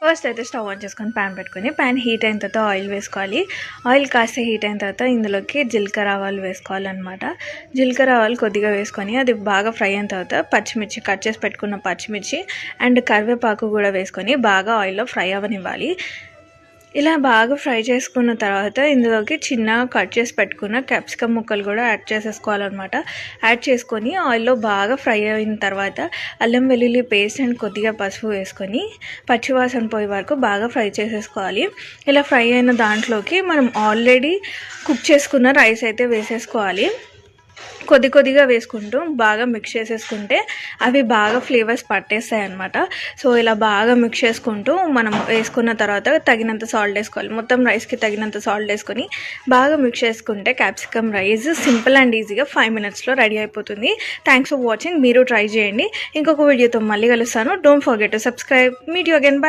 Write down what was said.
First అయితే stove on చేసుకొని pan పెట్టుకొని ప్యాన్ హీట్ అయిన తర్వాత ఆయిల్ వేసుకోవాలి. ఆయిల్ కాస్త హీట్ అయిన తర్వాత ఇందులోకి జీలకర్ర ఆవాలు వేసుకోవాలన్నమాట. జీలకర్ర ఆవాలు కొద్దిగా వేసుకొని అది బాగా ఫ్రై అయిన తర్వాత పచ్చిమిర్చి కట్ చేసి పెట్టుకున్న పచ్చిమిర్చి అండ్ కరివేపాకు కూడా వేసుకొని బాగా ఆయిల్లో ఫ్రై అవ్వనివ్వాలి. ఇలా బాగా ఫ్రై చేసుకున్న తర్వాత ఇందులోకి చిన్నగా కట్ చేసి పెట్టుకున్న క్యాప్సికమ్ ముక్కలు కూడా యాడ్ చేసేసుకోవాలన్నమాట. యాడ్ చేసుకొని ఆయిల్లో బాగా ఫ్రై అయిన తర్వాత అల్లం వెల్లుల్లి పేస్ట్ అండ్ కొద్దిగా పసుపు వేసుకొని పచ్చివాసన పోయే వరకు బాగా ఫ్రై చేసేసుకోవాలి. ఇలా ఫ్రై అయిన దాంట్లోకి మనం ఆల్రెడీ కుక్ చేసుకున్న రైస్ అయితే వేసేసుకోవాలి. కొద్దిగా వేసుకుంటూ బాగా మిక్స్ చేసేసుకుంటే అవి బాగా ఫ్లేవర్స్ పట్టేస్తాయి అన్నమాట. సో ఇలా బాగా మిక్స్ చేసుకుంటూ మనం వేసుకున్న తర్వాత తగినంత సాల్ట్ వేసుకోవాలి. మొత్తం రైస్కి తగినంత సాల్ట్ వేసుకొని బాగా మిక్స్ చేసుకుంటే క్యాప్సికమ్ రైస్ సింపుల్ అండ్ ఈజీగా 5 minutesలో రెడీ అయిపోతుంది. Thanks for watching. మీరు ట్రై చేయండి. ఇంకొక వీడియోతో మళ్ళీ కలుస్తాను. Don't forget to subscribe. Meet you again. By.